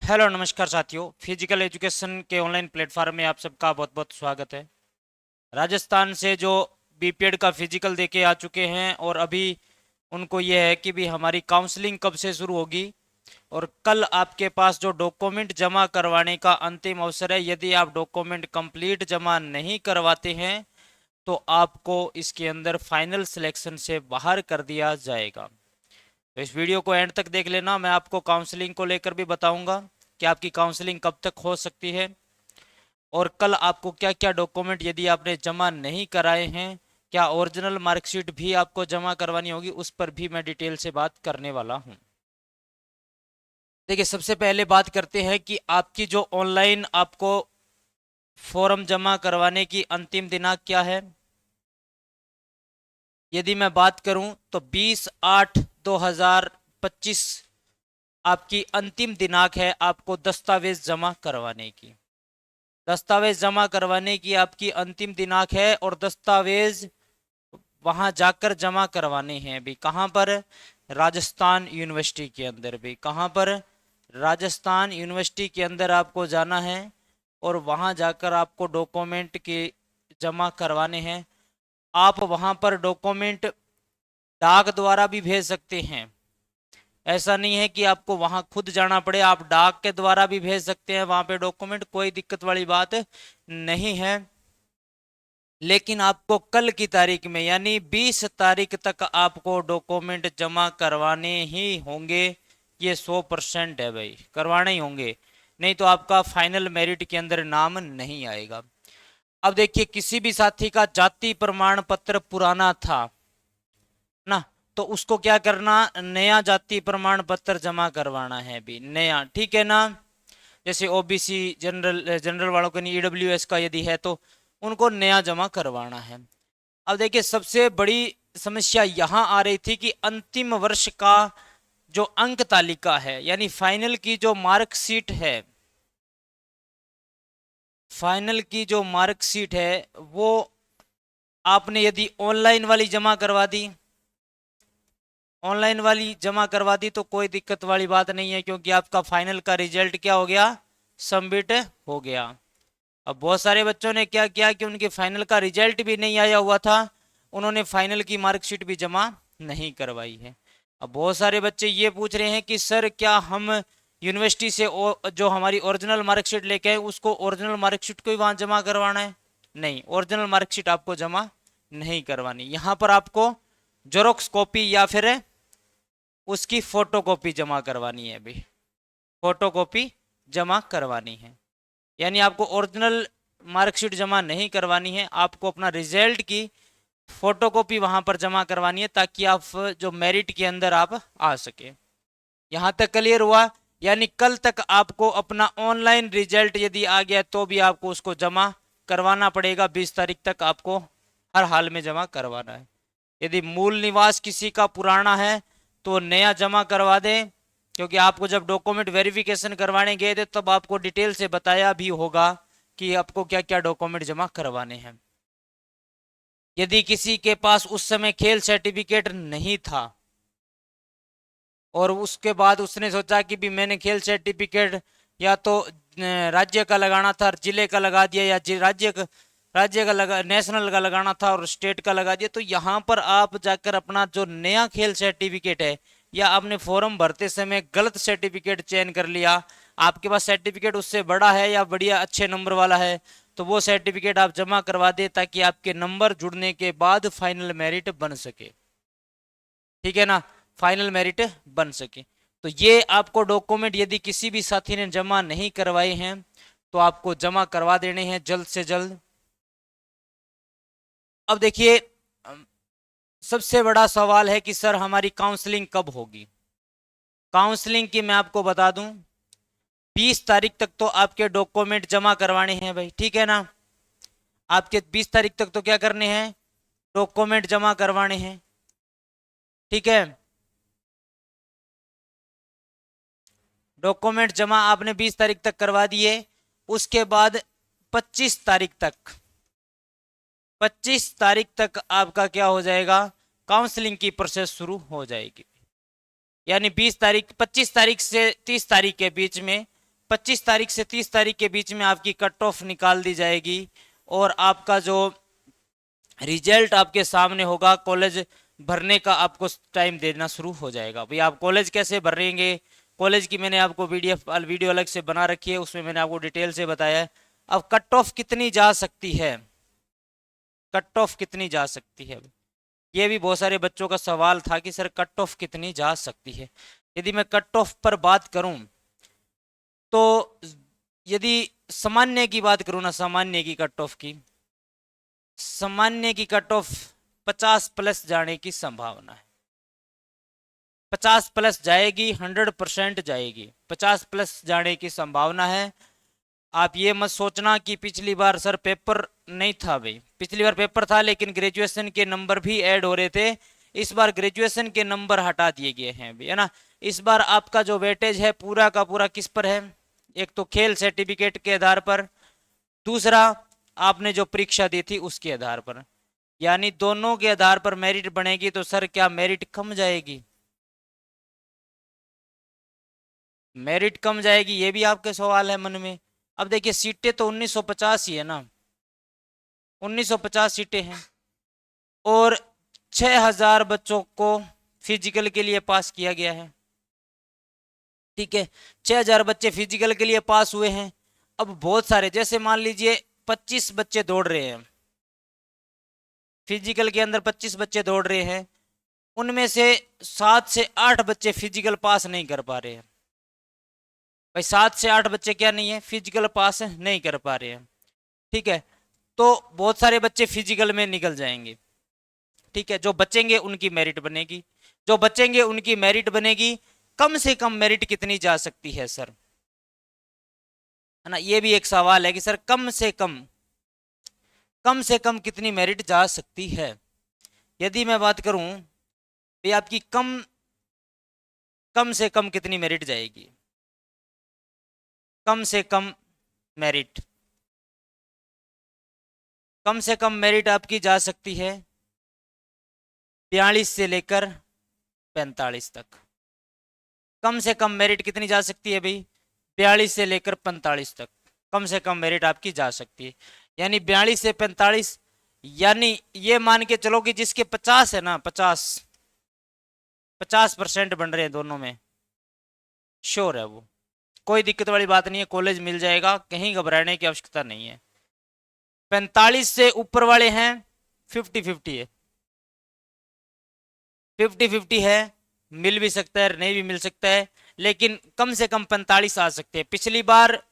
Hello नमस्कार साथियों, physical education के ऑनलाइन प्लेटफॉर्म में आप सबका बहुत बहुत स्वागत है। राजस्थान से जो बीपीएड का फिजिकल देके आ चुके हैं और अभी उनको ये है कि भी हमारी काउंसलिंग कब से शुरू होगी और कल आपके पास जो डॉक्यूमेंट जमा करवाने का अंतिम अवसर है। यदि आप डॉक्यूमेंट कंप्लीट जमा नहीं करवाते हैं तो आपको इसके अंदर फाइनल सिलेक्शन से बाहर कर दिया जाएगा। तो इस वीडियो को एंड तक देख लेना। मैं आपको काउंसलिंग को लेकर भी बताऊंगा कि आपकी काउंसलिंग कब तक हो सकती है और कल आपको क्या क्या डॉक्यूमेंट यदि आपने जमा नहीं कराए हैं, क्या ओरिजिनल मार्कशीट भी आपको जमा करवानी होगी, उस पर भी मैं डिटेल से बात करने वाला हूं। देखिए, सबसे पहले बात करते हैं कि आपकी जो ऑनलाइन आपको फॉर्म जमा करवाने की अंतिम दिनांक क्या है। यदि मैं बात करूं तो 20/8/2025 आपकी अंतिम दिनांक है आपको दस्तावेज जमा करवाने की। दस्तावेज जमा करवाने की आपकी अंतिम दिनांक है और दस्तावेज वहां जाकर जमा करवाने हैं भी। कहां पर? राजस्थान यूनिवर्सिटी के अंदर भी। कहां पर? राजस्थान यूनिवर्सिटी के अंदर आपको जाना है और वहां जाकर आपको डॉक्यूमेंट के जमा करवाने हैं। आप वहां पर डॉक्यूमेंट डाक द्वारा भी भेज सकते हैं। ऐसा नहीं है कि आपको वहां खुद जाना पड़े, आप डाक के द्वारा भी भेज सकते हैं वहां पे डॉक्यूमेंट, कोई दिक्कत वाली बात नहीं है। लेकिन आपको कल की तारीख में यानी 20 तारीख तक आपको डॉक्यूमेंट जमा करवाने ही होंगे। ये 100% है भाई, करवाने ही होंगे, नहीं तो आपका फाइनल मेरिट के अंदर नाम नहीं आएगा। अब देखिए, किसी भी साथी का जाति प्रमाण पत्र पुराना था ना, तो उसको क्या करना, नया जाति प्रमाण पत्र जमा करवाना है भी, नया, ठीक है ना। जैसे ओबीसी जनरल जनरल वालों को नहीं, ईडब्ल्यूएस का यदि है तो उनको नया जमा करवाना है। अब देखिए, सबसे बड़ी समस्या यहां आ रही थी कि अंतिम वर्ष का जो अंक तालिका है यानी फाइनल की जो मार्कशीट है, फाइनल की जो मार्कशीट है वो आपने यदि ऑनलाइन वाली जमा करवा दी, ऑनलाइन वाली जमा करवा दी तो कोई दिक्कत वाली बात नहीं है, क्योंकि आपका फाइनल का रिजल्ट क्या हो गया, सबमिट हो गया। अब बहुत सारे बच्चों ने क्या किया कि उनके फाइनल का रिजल्ट भी नहीं आया हुआ था, उन्होंने फाइनल की मार्कशीट भी जमा नहीं करवाई है। अब बहुत सारे बच्चे ये पूछ रहे हैं कि सर क्या हम यूनिवर्सिटी से जो हमारी ओरिजिनल मार्कशीट लेके आए उसको ओरिजिनल मार्कशीट को ही वहां जमा करवाना है? नहीं, ओरिजिनल मार्कशीट आपको जमा नहीं करवानी। यहाँ पर आपको जेरोक्स कॉपी या फिर उसकी फोटोकॉपी जमा करवानी है भी, फोटोकॉपी जमा करवानी है। यानी आपको ओरिजिनल मार्कशीट जमा नहीं करवानी है, आपको अपना रिजल्ट की फोटोकॉपी वहां पर जमा करवानी है ताकि आप जो मेरिट के अंदर आप आ सके। यहां तक क्लियर हुआ? यानी कल तक आपको अपना ऑनलाइन रिजल्ट यदि आ गया तो भी आपको उसको जमा करवाना पड़ेगा। 20 तारीख तक आपको हर हाल में जमा करवाना है। यदि मूल निवास किसी का पुराना है तो नया जमा करवा दें, क्योंकि आपको जब डॉक्यूमेंट वेरिफिकेशन करवाने गए थे तब आपको डिटेल से बताया भी होगा कि आपको क्या क्या डॉक्यूमेंट जमा करवाने हैं। यदि किसी के पास उस समय खेल सर्टिफिकेट नहीं था और उसके बाद उसने सोचा कि भी मैंने खेल सर्टिफिकेट या तो राज्य का लगाना था, जिले का लगा दिया, या राज्य का लगा, नेशनल का लगाना था और स्टेट का लगा दिया, तो यहाँ पर आप जाकर अपना जो नया खेल सर्टिफिकेट है, या आपने फॉर्म भरते समय गलत सर्टिफिकेट चयन कर लिया, आपके पास सर्टिफिकेट उससे बड़ा है या बढ़िया अच्छे नंबर वाला है, तो वो सर्टिफिकेट आप जमा करवा दे ताकि आपके नंबर जुड़ने के बाद फाइनल मेरिट बन सके। ठीक है ना, फाइनल मेरिट बन सके। तो ये आपको डॉक्यूमेंट यदि किसी भी साथी ने जमा नहीं करवाए हैं तो आपको जमा करवा देने हैं जल्द से जल्द। अब देखिए, सबसे बड़ा सवाल है कि सर हमारी काउंसलिंग कब होगी। काउंसलिंग की मैं आपको बता दूं, 20 तारीख तक तो आपके डॉक्यूमेंट जमा करवाने हैं भाई, ठीक है ना। आपके 20 तारीख तक तो क्या करने हैं, डॉक्यूमेंट जमा करवाने हैं, ठीक है। डॉक्यूमेंट जमा आपने 20 तारीख तक करवा दिए। उसके बाद 25 तारीख तक, 25 तारीख तक आपका क्या हो जाएगा, काउंसलिंग की प्रोसेस शुरू हो जाएगी। यानी 20 तारीख 25 तारीख से 30 तारीख के बीच में 25 तारीख से 30 तारीख के बीच में आपकी कट ऑफ निकाल दी जाएगी और आपका जो रिजल्ट आपके सामने होगा, कॉलेज भरने का आपको टाइम देना शुरू हो जाएगा। भाई आप कॉलेज कैसे भरेंगे, कॉलेज की मैंने आपको वीडियो अलग से बना रखी है, उसमें मैंने आपको डिटेल से बताया है। अब कट ऑफ कितनी जा सकती है, कट ऑफ कितनी जा सकती है, ये भी बहुत सारे बच्चों का सवाल था कि सर कट ऑफ कितनी जा सकती है। यदि मैं कट ऑफ पर बात करूं तो यदि सामान्य की बात करूं ना, सामान्य की कट ऑफ की, सामान्य की कट ऑफ 50 प्लस जाने की संभावना है। 50 प्लस जाएगी, 100% जाएगी, 50 प्लस जाने की संभावना है। आप ये मत सोचना कि पिछली बार सर पेपर नहीं था। भाई पिछली बार पेपर था लेकिन ग्रेजुएशन के नंबर भी ऐड हो रहे थे, इस बार ग्रेजुएशन के नंबर हटा दिए गए हैं है ना। इस बार आपका जो वेटेज है पूरा का पूरा किस पर है, एक तो खेल सर्टिफिकेट के आधार पर, दूसरा आपने जो परीक्षा दी थी उसके आधार पर, यानी दोनों के आधार पर मेरिट बनेगी। तो सर क्या मेरिट कम जाएगी, मेरिट कम जाएगी, ये भी आपके सवाल है मन में। अब देखिए सीटें तो 1950 ही है ना, 1950 सीटें हैं और 6000 बच्चों को फिजिकल के लिए पास किया गया है। ठीक है, 6000 बच्चे फिजिकल के लिए पास हुए हैं। अब बहुत सारे, जैसे मान लीजिए 25 बच्चे दौड़ रहे हैं फिजिकल के अंदर, 25 बच्चे दौड़ रहे हैं, उनमें से 7 से 8 बच्चे फिजिकल पास नहीं कर पा रहे हैं। भाई 7 से 8 बच्चे क्या नहीं है, फिजिकल पास नहीं कर पा रहे हैं। ठीक है, तो बहुत सारे बच्चे फिजिकल में निकल जाएंगे। ठीक है, जो बचेंगे उनकी मेरिट बनेगी, जो बचेंगे उनकी मेरिट बनेगी। कम से कम मेरिट कितनी जा सकती है सर, है ना, ये भी एक सवाल है कि सर कम से कम कितनी मेरिट जा सकती है। यदि मैं बात करूं तो आपकी कम से कम कितनी मेरिट जाएगी, कम से कम मेरिट, कम से कम मेरिट आपकी जा सकती है 42 से लेकर 45 तक। कम से कम मेरिट कितनी जा सकती है भाई, 42 से लेकर 45 तक कम से कम मेरिट आपकी जा सकती है। यानी 42 से 45, यानी ये मान के चलो कि जिसके 50 है ना, 50% बन रहे हैं दोनों में, श्योर है वो, कोई दिक्कत वाली बात नहीं है, कॉलेज मिल जाएगा, कहीं घबराने की आवश्यकता नहीं है। 45 से ऊपर वाले हैं 50-50 है, 50-50 है, मिल भी सकता है नहीं भी मिल सकता है, लेकिन कम से कम 45 आ सकते हैं। पिछली बार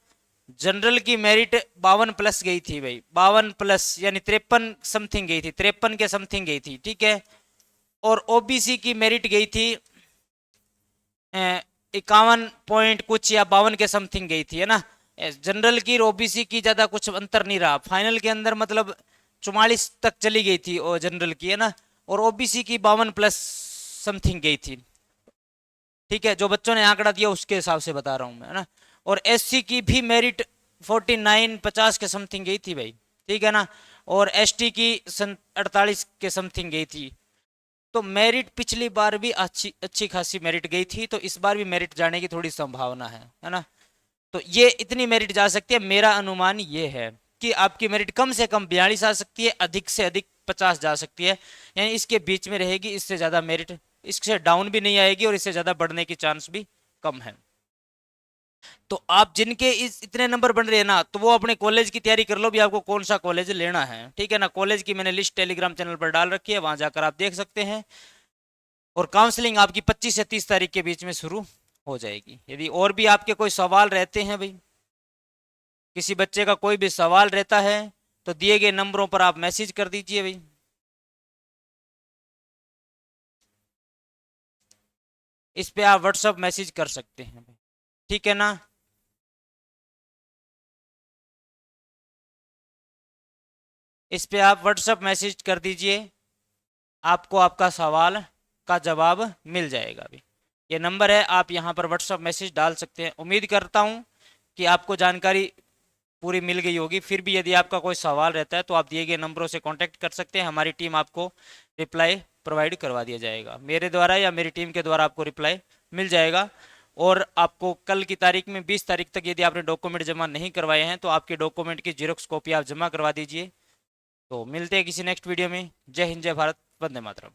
जनरल की मेरिट 52 प्लस गई थी भाई, 52 प्लस यानी 53 समथिंग गई थी, 53 के समथिंग गई थी। ठीक है, और ओबीसी की मेरिट गई थी 51 पॉइंट कुछ या 52 के समथिंग गई थी, है ना। जनरल की और ओबीसी की ज्यादा कुछ अंतर नहीं रहा, फाइनल के अंदर मतलब 44 तक चली गई थी और जनरल की, है ना, और ओबीसी की 52 प्लस समथिंग गई थी। ठीक है, जो बच्चों ने आंकड़ा दिया उसके हिसाब से बता रहा हूं मैं, है ना। और एससी की भी मेरिट 49-50 के समथिंग गई थी भाई, ठीक है ना, और एसटी की 48 के समथिंग गई थी। तो मेरिट पिछली बार भी अच्छी खासी मेरिट गई थी, तो इस बार भी मेरिट जाने की थोड़ी संभावना है ना। तो ये इतनी मेरिट जा सकती है, मेरा अनुमान ये है कि आपकी मेरिट कम से कम 42 आ सकती है, अधिक से अधिक 50 जा सकती है, यानी इसके बीच में रहेगी। इससे ज़्यादा मेरिट, इससे डाउन भी नहीं आएगी और इससे ज़्यादा बढ़ने की चांस भी कम है। तो आप जिनके इतने नंबर बन रहे हैं ना, तो वो अपने कॉलेज की तैयारी कर लो भी, आपको कौन सा कॉलेज लेना है। ठीक है ना, कॉलेज की मैंने लिस्ट टेलीग्राम चैनल पर डाल रखी है, वहां जाकर आप देख सकते हैं। और काउंसलिंग आपकी 25 से 30 तारीख के बीच में शुरू हो जाएगी। यदि और भी आपके कोई सवाल रहते हैं भाई, किसी बच्चे का कोई भी सवाल रहता है तो दिए गए नंबरों पर आप मैसेज कर दीजिए भाई। इस पे आप व्हाट्सएप मैसेज कर सकते हैं भाई, ठीक है ना। इस पे आप व्हाट्सएप मैसेज कर दीजिए, आपको आपका सवाल का जवाब मिल जाएगा भाई। ये नंबर है, आप यहाँ पर व्हाट्सएप मैसेज डाल सकते हैं। उम्मीद करता हूँ कि आपको जानकारी पूरी मिल गई होगी। फिर भी यदि आपका कोई सवाल रहता है तो आप दिए गए नंबरों से कांटेक्ट कर सकते हैं, हमारी टीम आपको रिप्लाई प्रोवाइड करवा दिया जाएगा, मेरे द्वारा या मेरी टीम के द्वारा आपको रिप्लाई मिल जाएगा। और आपको कल की तारीख में 20 तारीख तक यदि आपने डॉक्यूमेंट जमा नहीं करवाए हैं तो आपके डॉक्यूमेंट की जीरोक्स कॉपी आप जमा करवा दीजिए। तो मिलते हैं किसी नेक्स्ट वीडियो में। जय हिंद, जय भारत, वंदे मातरम।